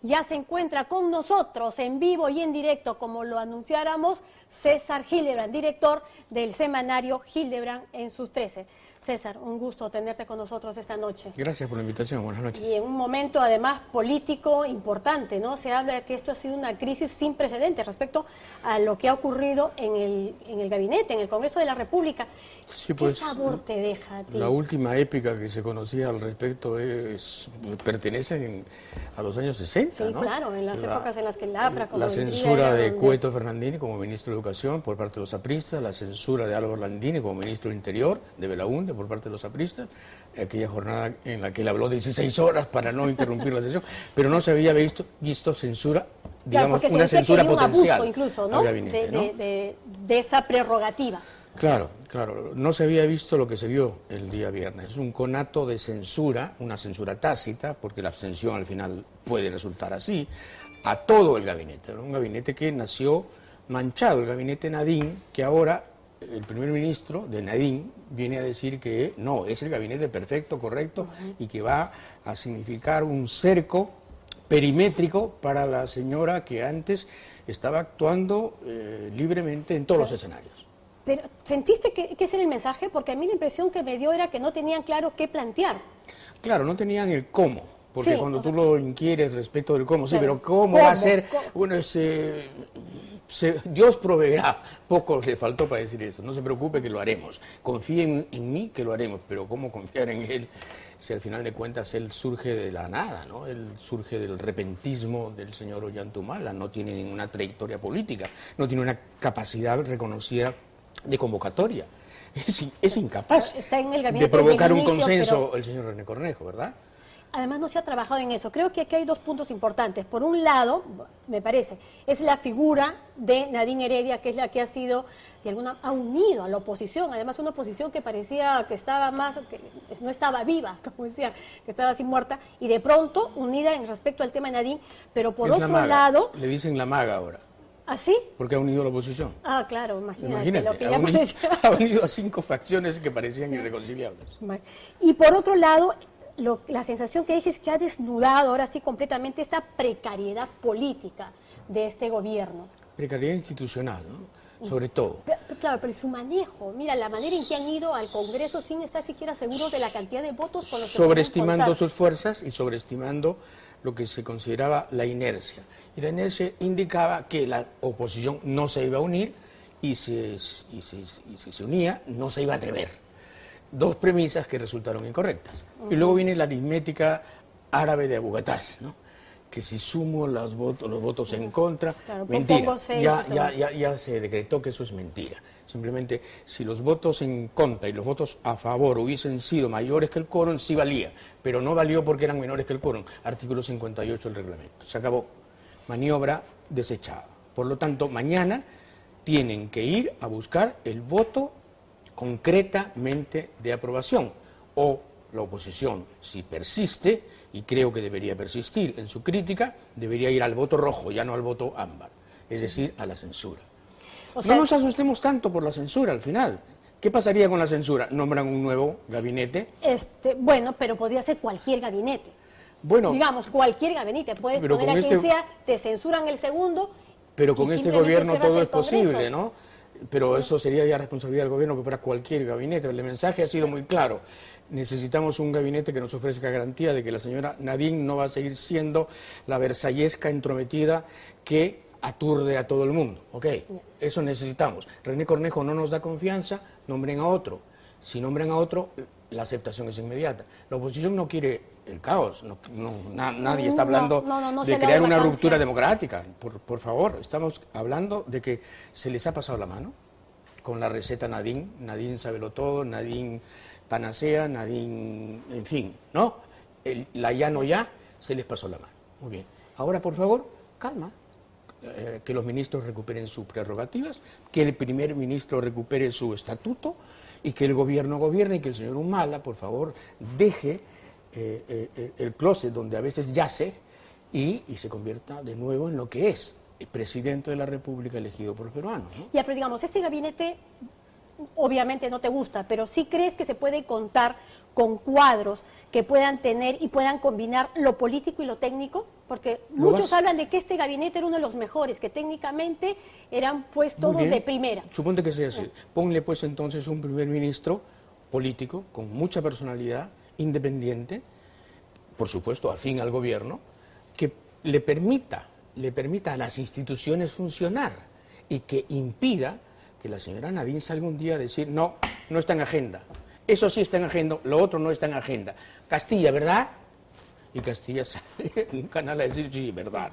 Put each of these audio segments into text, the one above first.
Ya se encuentra con nosotros en vivo y en directo, como lo anunciáramos, César Hildebrand, director del semanario Hildebrand en sus 13. César, un gusto tenerte con nosotros esta noche. Gracias por la invitación, buenas noches. Y en un momento además político importante, ¿no? Se habla de que esto ha sido una crisis sin precedentes respecto a lo que ha ocurrido en el gabinete, en el Congreso de la República. Sí, ¿Qué sabor te deja a ti? La última épica que se conocía al respecto pertenece a los años 60, sí, ¿no? Claro, en las épocas en las que el APRA... La censura de Cueto Fernandini como ministro de Educación por parte de los apristas, la censura de Álvaro Landini como ministro del Interior de Belaúnde por parte de los apristas, aquella jornada en la que él habló 16 horas para no interrumpir la sesión, pero no se había visto censura, digamos, claro, una censura potencial abuso incluso, ¿no? al gabinete, ¿no? De esa prerrogativa. Claro, no se había visto lo que se vio el día viernes, un conato de censura, una censura tácita, porque la abstención al final puede resultar así, a todo el gabinete, ¿no? Un gabinete que nació manchado, el gabinete Nadine, que ahora el primer ministro de Nadine viene a decir que no, es el gabinete perfecto, correcto, y que va a significar un cerco perimétrico para la señora que antes estaba actuando libremente en todos los escenarios. Pero, ¿sentiste que ese era el mensaje? Porque a mí la impresión que me dio era que no tenían claro qué plantear. Claro, no tenían el cómo, porque sí, cuando tú lo inquieres respecto del cómo, sí, claro, pero ¿cómo va a ser? Bueno, Dios proveerá, poco le faltó para decir eso, no se preocupe que lo haremos, confíen en mí que lo haremos, pero ¿cómo confiar en Él si al final de cuentas Él surge de la nada, ¿no? Él surge del repentismo del señor Ollantumala, no tiene ninguna trayectoria política, no tiene una capacidad reconocida de convocatoria, es incapaz de provocar un consenso el señor René Cornejo, ¿verdad? Además no se ha trabajado en eso. Creo que aquí hay dos puntos importantes. Por un lado, me parece, es la figura de Nadine Heredia, que es la que ha sido, ha unido a la oposición, además una oposición que parecía que estaba que no estaba viva, como decía, que estaba así muerta, y de pronto unida en respecto al tema de Nadine, pero por otro lado... Le dicen la maga ahora. ¿Ah, sí? Porque ha unido a la oposición. Ah, claro, imagínate. Lo que ha unido a 5 facciones que parecían irreconciliables. Y por otro lado, la sensación que dije es que ha desnudado ahora sí completamente esta precariedad política de este gobierno. Precariedad institucional, ¿no? Sobre todo. Claro, pero su manejo, mira, la manera en que han ido al Congreso sin estar siquiera seguros de la cantidad de votos con los que sobreestimando sus fuerzas y sobreestimando lo que se consideraba la inercia. Y la inercia indicaba que la oposición no se iba a unir y si se unía no se iba a atrever. Dos premisas que resultaron incorrectas. Y luego viene la aritmética árabe de Abugataz, ¿no? Que si sumo los votos en contra, claro, mentira, ya se decretó que eso es mentira. Simplemente, si los votos en contra y los votos a favor hubiesen sido mayores que el quórum, sí valía, pero no valió porque eran menores que el quórum. Artículo 58 del reglamento. Se acabó. Maniobra desechada. Por lo tanto, mañana tienen que ir a buscar el voto concretamente de aprobación, o la oposición, si persiste, y creo que debería persistir en su crítica, debería ir al voto rojo, ya no al voto ámbar, es decir, a la censura. O sea, no nos asustemos tanto por la censura al final. ¿Qué pasaría con la censura? Nombran un nuevo gabinete. Bueno, pero podría ser cualquier gabinete. Bueno, digamos, cualquier gabinete. Puedes poner a quien sea, te censuran el segundo. Pero con este gobierno todo es posible, ¿no? Pero eso sería ya responsabilidad del gobierno que fuera cualquier gabinete. El mensaje ha sido muy claro. Necesitamos un gabinete que nos ofrezca garantía de que la señora Nadine no va a seguir siendo la versallesca entrometida que aturde a todo el mundo. ¿Ok? Eso necesitamos. René Cornejo no nos da confianza, nombren a otro. Si nombran a otro, la aceptación es inmediata. La oposición no quiere el caos, nadie está hablando de crear una ruptura democrática, por favor, estamos hablando de que se les ha pasado la mano con la receta Nadine, Nadine sábelo todo, Nadine panacea, Nadine, en fin, ¿no? La ya no ya, se les pasó la mano. Muy bien, ahora por favor, calma, que los ministros recuperen sus prerrogativas, que el primer ministro recupere su estatuto y que el gobierno gobierne y que el señor Humala, por favor, deje el closet donde a veces yace y se convierta de nuevo en lo que es, el presidente de la República elegido por los peruanos, ¿no? Ya, pero digamos, este gabinete obviamente no te gusta, pero sí crees que se puede contar con cuadros que puedan tener y puedan combinar lo político y lo técnico, porque muchos hablan de que este gabinete era uno de los mejores, que técnicamente eran pues todos de primera. Suponte que sea así. Ponle pues entonces un primer ministro político con mucha personalidad, independiente, por supuesto afín al gobierno, que le permita a las instituciones funcionar y que impida que la señora Nadine salga un día a decir no, no está en agenda. Eso sí está en agenda, lo otro no está en agenda. Castilla, ¿verdad? Y Castilla sale en un canal a decir, sí, verdad.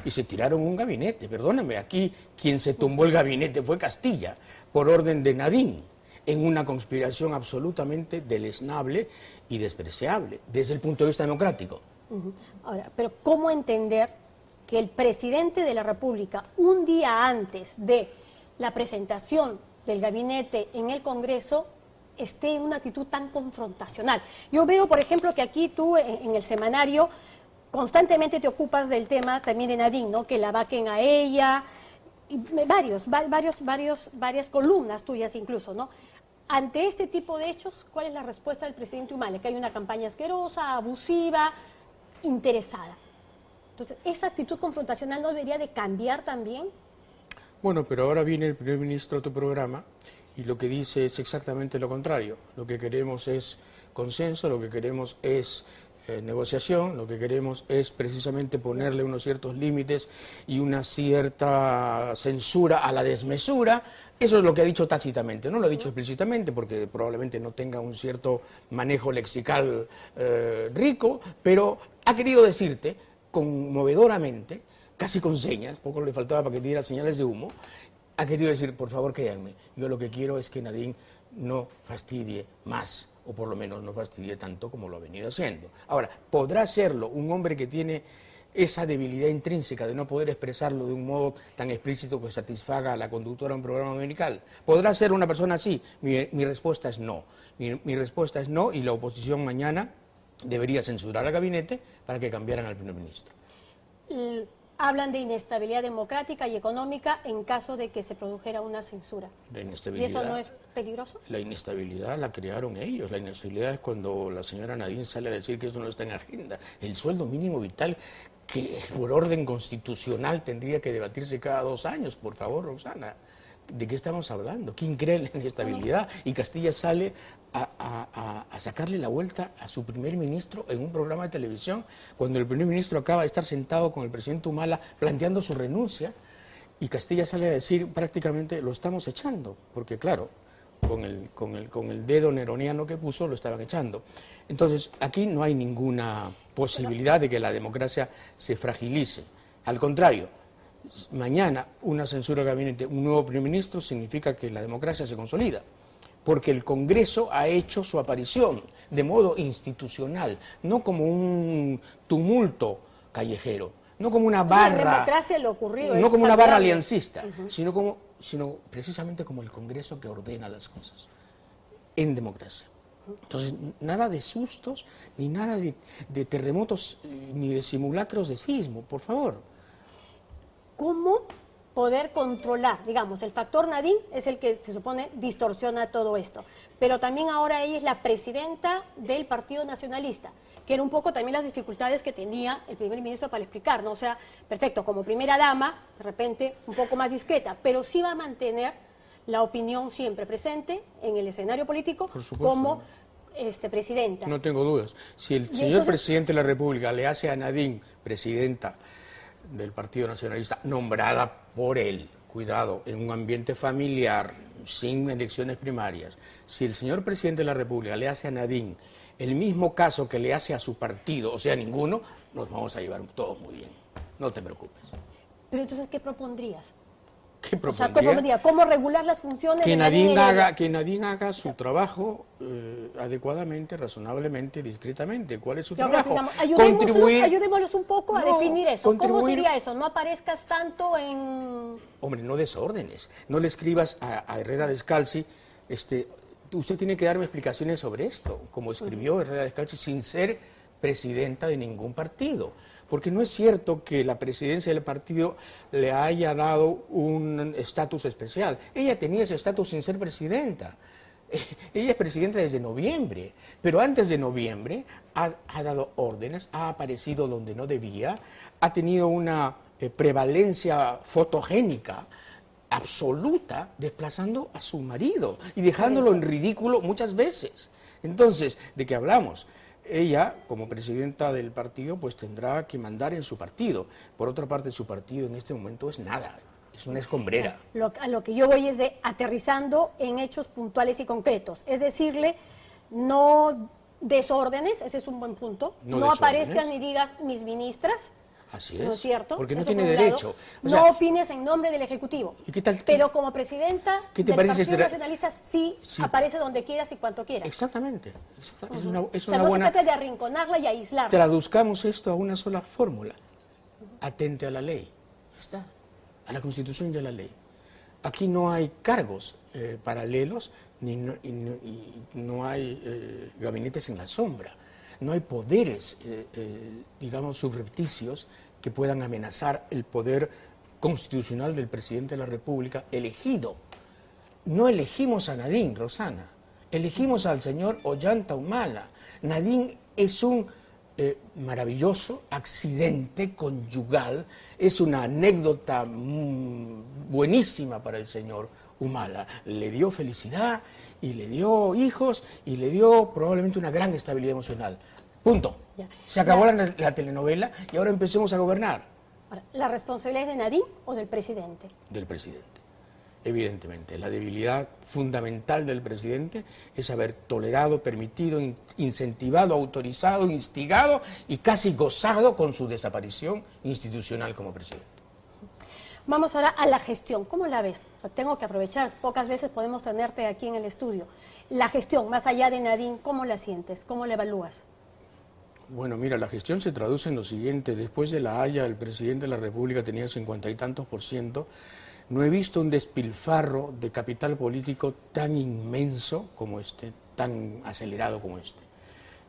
Y se tiraron un gabinete, perdóname, aquí quien se tumbó el gabinete fue Castilla, por orden de Nadine, en una conspiración absolutamente deleznable y despreciable, desde el punto de vista democrático. Ahora, pero ¿cómo entender que el presidente de la República, un día antes de la presentación del gabinete en el Congreso, esté en una actitud tan confrontacional? Yo veo, por ejemplo, que aquí tú en el semanario constantemente te ocupas del tema también de Nadine, ¿no? Que la vaquen a ella, y varias columnas tuyas incluso, ¿no? Ante este tipo de hechos, ¿cuál es la respuesta del presidente Humala? Que hay una campaña asquerosa, abusiva, interesada. Entonces, ¿esa actitud confrontacional no debería de cambiar también? Bueno, pero ahora viene el primer ministro a tu programa y lo que dice es exactamente lo contrario. Lo que queremos es consenso, lo que queremos es negociación, lo que queremos es precisamente ponerle unos ciertos límites y una cierta censura a la desmesura. Eso es lo que ha dicho tácitamente, no lo ha dicho explícitamente porque probablemente no tenga un cierto manejo lexical rico, pero ha querido decirte conmovedoramente, casi con señas, poco le faltaba para que diera señales de humo, ha querido decir, por favor, créanme, yo lo que quiero es que Nadine no fastidie más, o por lo menos no fastidie tanto como lo ha venido haciendo. Ahora, ¿podrá serlo un hombre que tiene esa debilidad intrínseca de no poder expresarlo de un modo tan explícito que satisfaga a la conductora de un programa dominical? ¿Podrá ser una persona así? Mi respuesta es no. Mi respuesta es no, y la oposición mañana debería censurar al gabinete para que cambiaran al primer ministro. Hablan de inestabilidad democrática y económica en caso de que se produjera una censura. ¿Y eso no es peligroso? La inestabilidad la crearon ellos. La inestabilidad es cuando la señora Nadine sale a decir que eso no está en agenda. El sueldo mínimo vital, que por orden constitucional tendría que debatirse cada 2 años. Por favor, Roxana, ¿de qué estamos hablando? ¿Quién cree en la inestabilidad? Y Castilla sale a sacarle la vuelta a su primer ministro en un programa de televisión, cuando el primer ministro acaba de estar sentado con el presidente Humala planteando su renuncia, y Castilla sale a decir prácticamente lo estamos echando, porque claro, con el dedo neroniano que puso lo estaban echando. Entonces, aquí no hay ninguna posibilidad de que la democracia se fragilice. Al contrario, mañana una censura al gabinete, un nuevo primer ministro, significa que la democracia se consolida, porque el Congreso ha hecho su aparición de modo institucional, no como un tumulto callejero, no como una barra, la democracia lo ocurrido, no como una barra aliancista, sino precisamente como el Congreso que ordena las cosas en democracia. Entonces, nada de sustos, ni nada de terremotos, ni de simulacros de sismo, por favor. ¿Cómo poder controlar? Digamos, el factor Nadine es el que se supone distorsiona todo esto, pero también ahora ella es la presidenta del Partido Nacionalista, que era un poco también las dificultades que tenía el primer ministro para explicar, ¿no? O sea, perfecto, como primera dama, de repente un poco más discreta, pero sí va a mantener la opinión siempre presente en el escenario político como presidenta. No tengo dudas. Si el señor presidente de la República le hace a Nadine presidenta del Partido Nacionalista, nombrada por él, cuidado, en un ambiente familiar, sin elecciones primarias, si el señor presidente de la República le hace a Nadine el mismo caso que le hace a su partido, o sea, ninguno, nos vamos a llevar todos muy bien. No te preocupes. Pero entonces, ¿qué propondrías? ¿Qué propondría? O sea, ¿cómo regular las funciones que Nadine haga su trabajo adecuadamente, razonablemente, discretamente. ¿Cuál es su trabajo? Digamos, ayudémoslos un poco a definir eso. ¿Cómo sería eso? No aparezcas tanto en... Hombre, no desórdenes. No le escribas a Herrera Descalzi, usted tiene que darme explicaciones sobre esto, como escribió Herrera Descalzi sin ser presidenta de ningún partido. porque no es cierto que la presidencia del partido le haya dado un estatus especial. Ella tenía ese estatus sin ser presidenta. Ella es presidenta desde noviembre, pero antes de noviembre ha dado órdenes, ha aparecido donde no debía, ha tenido una prevalencia fotogénica absoluta, desplazando a su marido y dejándolo en ridículo muchas veces. Entonces, ¿de qué hablamos? Ella, como presidenta del partido, pues tendrá que mandar en su partido. Por otra parte, su partido en este momento es nada. Es una escombrera. A lo que yo voy es de aterrizando en hechos puntuales y concretos. Es decirle, no desórdenes, ese es un buen punto. No aparezcas ni digas mis ministras. Así es. ¿No es cierto? Porque no tiene derecho. No opines en nombre del Ejecutivo. ¿Y qué tal? Pero como presidenta del Partido Nacionalista sí aparece donde quieras y cuanto quieras. Exactamente. Es una no se trata de arrinconarla y aislarla. Traduzcamos esto a una sola fórmula. Atente a la ley. Ya está. A la Constitución y a la ley. Aquí no hay cargos paralelos y no hay gabinetes en la sombra. No hay poderes, digamos, subrepticios que puedan amenazar el poder constitucional del presidente de la República elegido. No elegimos a Nadine, Rosana, elegimos al señor Ollanta Humala. Nadine es un maravilloso accidente conyugal, es una anécdota buenísima para el señor Humala. Le dio felicidad y le dio hijos y le dio probablemente una gran estabilidad emocional. Punto. Ya. Se acabó la telenovela y ahora empecemos a gobernar. Ahora, ¿la responsabilidad es de Nadine o del presidente? Del presidente. Evidentemente, la debilidad fundamental del presidente es haber tolerado, permitido, incentivado, autorizado, instigado y casi gozado con su desaparición institucional como presidente. Vamos ahora a la gestión. ¿Cómo la ves? Tengo que aprovechar, pocas veces podemos tenerte aquí en el estudio. La gestión, más allá de Nadine, ¿cómo la sientes? ¿Cómo la evalúas? Bueno, mira, la gestión se traduce en lo siguiente. Después de La Haya, el presidente de la República tenía 50 y tantos %. No he visto un despilfarro de capital político tan inmenso como este, tan acelerado como este.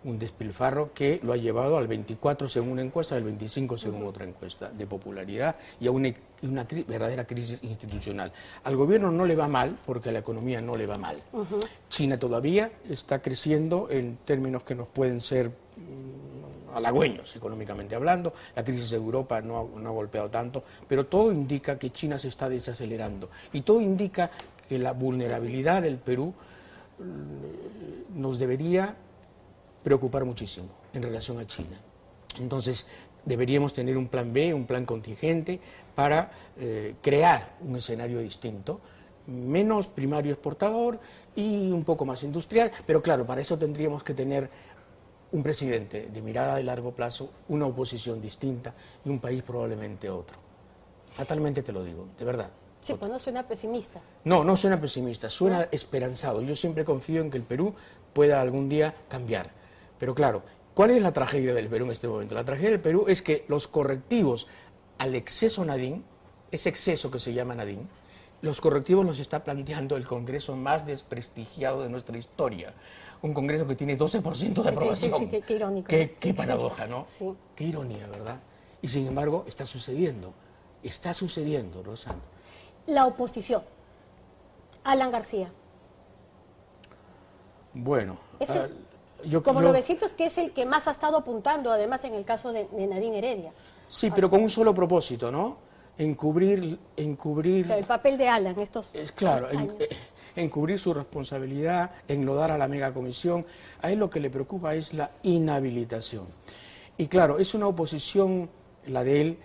Un despilfarro que lo ha llevado al 24 según una encuesta, al 25 según otra encuesta de popularidad y a una verdadera crisis institucional. Al gobierno no le va mal porque a la economía no le va mal. China todavía está creciendo en términos que nos pueden ser halagüeños económicamente hablando, la crisis de Europa no ha golpeado tanto, pero todo indica que China se está desacelerando y todo indica que la vulnerabilidad del Perú nos debería preocupar muchísimo en relación a China. Entonces, deberíamos tener un plan B, un plan contingente para crear un escenario distinto, menos primario exportador y un poco más industrial, pero claro, para eso tendríamos que tener un presidente de mirada de largo plazo, una oposición distinta y un país probablemente otro. Fatalmente te lo digo, de verdad. Sí, pues no suena pesimista. No, no suena pesimista, suena esperanzado. Yo siempre confío en que el Perú pueda algún día cambiar. Pero claro, ¿cuál es la tragedia del Perú en este momento? La tragedia del Perú es que los correctivos al exceso Nadine, ese exceso que se llama Nadine, los correctivos los está planteando el Congreso más desprestigiado de nuestra historia. Un Congreso que tiene 12% de aprobación. Sí, qué irónico. Qué paradoja, ¿no? Sí. Qué ironía, ¿verdad? Y sin embargo, está sucediendo, Rosana. La oposición. Alan García. Bueno, como lo siento, es que es el que más ha estado apuntando, además en el caso de Nadine Heredia. Sí, pero con un solo propósito, ¿no? Encubrir... El papel de Alan, claro, encubrir su responsabilidad, enlodar a la megacomisión. A él lo que le preocupa es la inhabilitación. Y claro, es una oposición, la de él,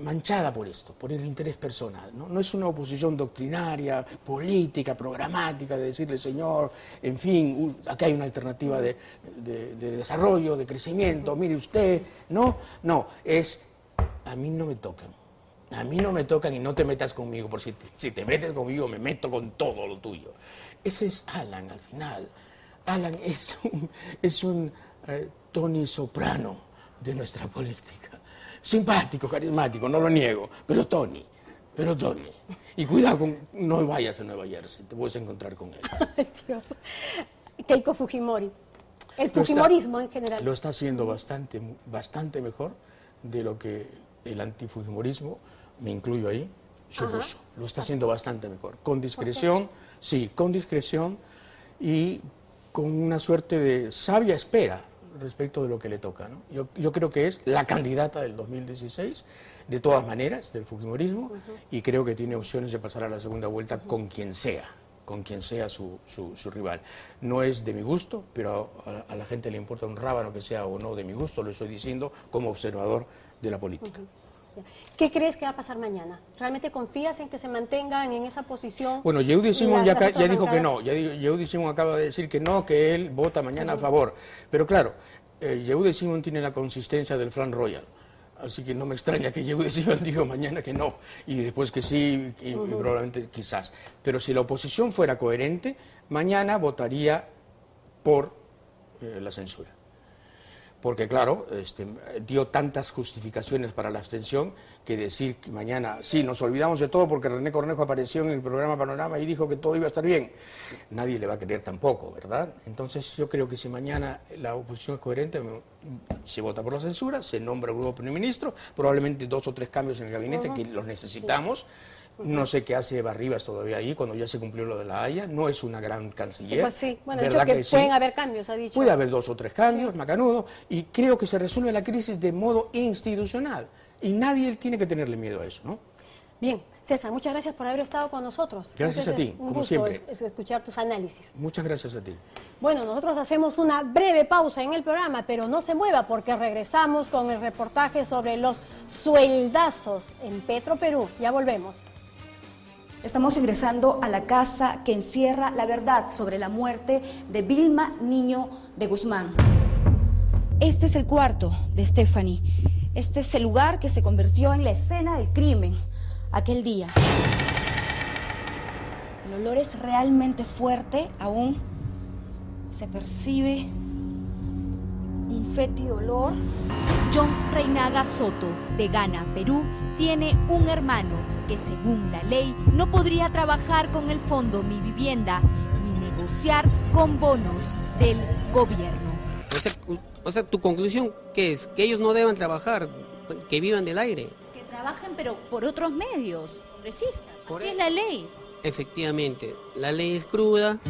manchada por esto, por el interés personal, ¿no? No es una oposición doctrinaria, política, programática, de decirle, señor, en fin, acá hay una alternativa de desarrollo, de crecimiento, mire usted, no, es, a mí no me tocan. A mí no me tocan y no te metas conmigo, porque si te metes conmigo me meto con todo lo tuyo. Ese es Alan al final. Alan es un Tony Soprano de nuestra política. Simpático, carismático, no lo niego, pero Tony. Y cuidado, no vayas a Nueva Jersey, te puedes encontrar con él. Ay, Dios. Keiko Fujimori. El fujimorismo en general. Lo está haciendo bastante mejor de lo que el antifujimorismo, me incluyo ahí, supuso. Lo está haciendo bastante mejor. Con discreción, sí, con discreción y con una suerte de sabia espera respecto de lo que le toca, ¿no? Yo creo que es la candidata del 2016, de todas maneras, del fujimorismo, y creo que tiene opciones de pasar a la segunda vuelta con quien sea su rival. No es de mi gusto, pero a la gente le importa un rábano que sea o no de mi gusto, lo estoy diciendo como observador de la política. ¿Qué crees que va a pasar mañana? ¿Realmente confías en que se mantengan en esa posición? Bueno, Yehudi Simón ya dijo que no. Yehudi Simón acaba de decir que no, que él vota mañana a favor. Pero claro, Yehudi Simón tiene la consistencia del Flan Royal. Así que no me extraña que Yehudi Simón diga mañana que no, y después que sí, y probablemente quizás. Pero si la oposición fuera coherente, mañana votaría por la censura. Porque claro, dio tantas justificaciones para la abstención que decir que mañana, sí, nos olvidamos de todo porque René Cornejo apareció en el programa Panorama y dijo que todo iba a estar bien. Nadie le va a creer tampoco, ¿verdad? Entonces yo creo que si mañana la oposición es coherente, se vota por la censura, se nombra un nuevo primer ministro, probablemente 2 o 3 cambios en el gabinete que los necesitamos. No sé qué hace Eva Rivas todavía ahí, cuando ya se cumplió lo de la Haya. No es una gran canciller. Sí, pues sí. Bueno, ha dicho que pueden haber cambios, ha dicho. Puede haber 2 o 3 cambios, macanudo, y creo que se resuelve la crisis de modo institucional. Y nadie tiene que tenerle miedo a eso, ¿no? Bien, César, muchas gracias por haber estado con nosotros. Gracias a ti, como siempre. Un gusto escuchar tus análisis. Muchas gracias a ti. Bueno, nosotros hacemos una breve pausa en el programa, pero no se mueva porque regresamos con el reportaje sobre los sueldazos en Petroperú. Ya volvemos. Estamos ingresando a la casa que encierra la verdad sobre la muerte de Vilma Niño de Guzmán. Este es el cuarto de Stephanie. Este es el lugar que se convirtió en la escena del crimen aquel día. El olor es realmente fuerte, aún se percibe un fétido olor. John Reinaga Soto, de Ghana, Perú, tiene un hermano que según la ley no podría trabajar con el fondo Mi Vivienda ni negociar con bonos del gobierno. O sea, tu conclusión, ¿qué es? Que ellos no deban trabajar, que vivan del aire. Que trabajen pero por otros medios, resistan, así es la ley. Efectivamente, la ley es cruda.